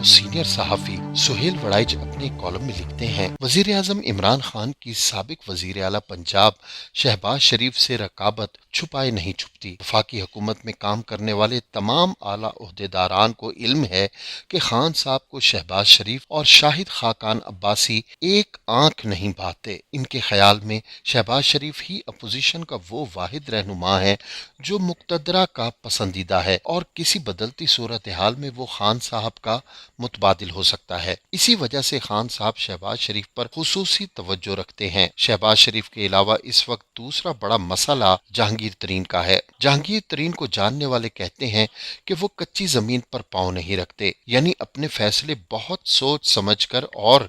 Senior صحافی سہیل وڑائچ اپنے column میں لکھتے ہیں، وزیر اعظم عمران خان کی سابق وزیر اعلیٰ پنجاب شہباز شریف سے رقابت چھپائے نہیں چھپتی۔ وفاقی حکومت میں کام کرنے والے تمام اعلیٰ عہدیداران کو علم ہے کہ خان صاحب کو شہباز شریف اور شاہد خاقان عباسی ایک آنکھ نہیں بھاتے۔ ان کے خیال میں شہباز شریف ہی اپوزیشن کا وہ واحد رہنما ہے جو مقتدرہ کا پسندیدہ ہے اور کسی بدلتی صورتحال میں وہ خان صاحب کا متبادل ہو سکتا ہے۔ اسی وجہ سے خان صاحب شہباز شریف پر خصوصی توجہ رکھتے ہیں۔ شہباز شریف کے علاوہ اس وقت دوسرا بڑا مسئلہ جہانگیر ترین کا ہے۔ جہانگیر ترین کو جاننے والے کہتے ہیں کہ وہ کچی زمین پر پاؤں نہیں رکھتے، یعنی اپنے فیصلے بہت سوچ سمجھ کر اور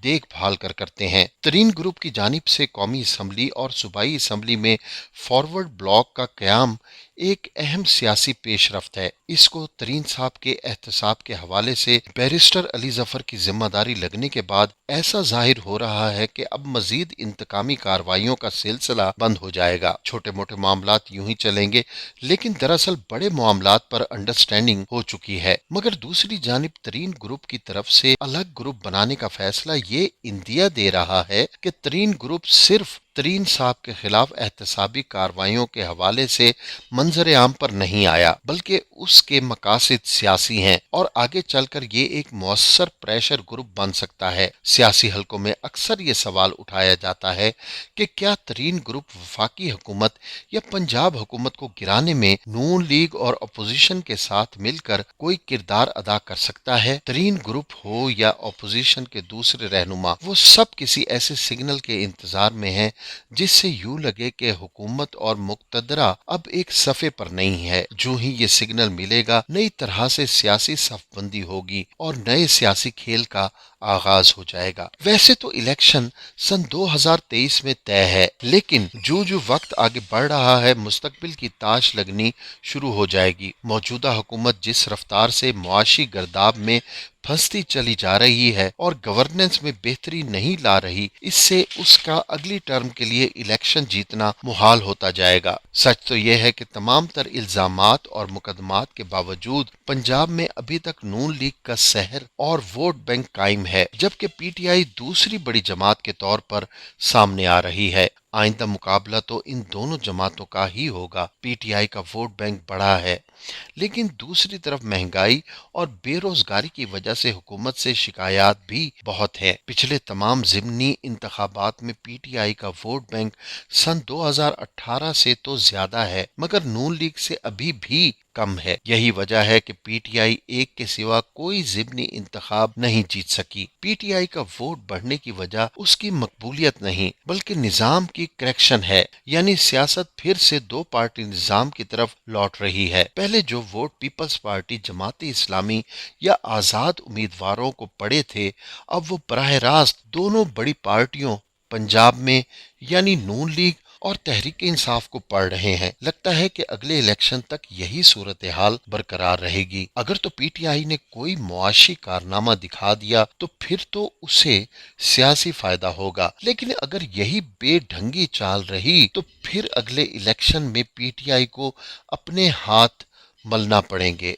دیکھ بھال کر کرتے ہیں۔ ترین گروپ کی جانب سے قومی اسمبلی اور صوبائی اسمبلی میں فارورڈ بلاک کا قیام ایک اہم سیاسی پیش رفت ہے۔ اس کو ترین صاحب کے احتساب کے حوالے سے بیرسٹر علی ظفر کی ذمہ داری لگنے کے بعد ایسا ظاہر ہو رہا ہے کہ اب مزید انتقامی کارروائیوں کا سلسلہ بند ہو جائے گا۔ چھوٹے موٹے معاملات یوں ہی چلیں گے، لیکن دراصل بڑے معاملات پر انڈرسٹینڈنگ ہو چکی ہے۔ مگر دوسری جانب ترین گروپ کی طرف سے الگ گروپ بنانے کا فیصلہ یہ اندیا دے رہا ہے کہ ترین گروپ صرف ترین صاحب کے خلاف احتسابی کارروائیوں کے حوالے سے منظر عام پر نہیں آیا، بلکہ اس کے مقاصد سیاسی ہیں اور آگے چل کر یہ ایک مؤثر پریشر گروپ بن سکتا ہے۔ سیاسی حلقوں میں اکثر یہ سوال اٹھایا جاتا ہے کہ کیا ترین گروپ وفاقی حکومت یا پنجاب حکومت کو گرانے میں نون لیگ اور اپوزیشن کے ساتھ مل کر کوئی کردار ادا کر سکتا ہے؟ ترین گروپ ہو یا اپوزیشن کے دوسرے رہنما، وہ سب کسی ایسے سگنل کے انتظار میں ہیں جس سے یوں لگے کہ حکومت اور مقتدرہ اب ایک صفحے پر نہیں ہے۔ جو ہی یہ سگنل ملے گا، نئی طرح سے سیاسی صف بندی ہوگی اور نئے سیاسی کھیل کا آغاز ہو جائے گا۔ ویسے تو الیکشن سن 2023 میں طے ہے، لیکن جو وقت آگے بڑھ رہا ہے، مستقبل کی تاش لگنی شروع ہو جائے گی۔ موجودہ حکومت جس رفتار سے معاشی گرداب میں پھنستی چلی جا رہی ہے اور گورننس میں بہتری نہیں لا رہی، اس سے اس کا اگلی ٹرم کے لیے الیکشن جیتنا محال ہوتا جائے گا۔ سچ تو یہ ہے کہ تمام تر الزامات اور مقدمات کے باوجود پنجاب میں ابھی تک نون لیگ کا سحر اور ووٹ بینک قائم ہے، جبکہ پی ٹی آئی دوسری بڑی جماعت کے طور پر سامنے آ رہی ہے۔ آئندہ مقابلہ تو ان دونوں جماعتوں کا ہی ہوگا۔ پی ٹی آئی کا ووٹ بینک بڑا ہے، لیکن دوسری طرف مہنگائی اور بے روزگاری کی وجہ سے حکومت سے شکایات بھی بہت ہیں۔ پچھلے تمام ضمنی انتخابات میں پی ٹی آئی کا ووٹ بینک سن 2018 سے تو زیادہ ہے، مگر نون لیگ سے ابھی بھی کم ہے۔ یہی وجہ ہے کہ پی ٹی آئی ایک کے سوا کوئی ضمنی انتخاب نہیں جیت سکی۔ پی ٹی آئی کا ووٹ بڑھنے کی وجہ اس کی مقبولیت نہیں، بلکہ نظام کی کریکشن ہے، یعنی سیاست پھر سے دو پارٹی نظام کی طرف لوٹ رہی ہے۔ پہلے جو vote Peoples party, Jamaat Islami یا آزاد امیدواروں کو پڑے تھے، اب وہ براہ راست دونوں بڑی پارٹیوں پنجاب میں یعنی نون لیگ اور تحریک انصاف کو پڑ رہے ہیں۔ لگتا ہے کہ اگلے الیکشن تک یہی صورتحال برقرار رہے گی۔ اگر تو پی ٹی آئی نے کوئی معاشی کارنامہ دکھا دیا تو پھر تو اسے سیاسی فائدہ ہوگا، لیکن اگر یہی بے ڈھنگی چال رہی تو پھر اگلے الیکشن میں پی ٹی آئی کو اپنے ہاتھ ملنا پڑیں گے۔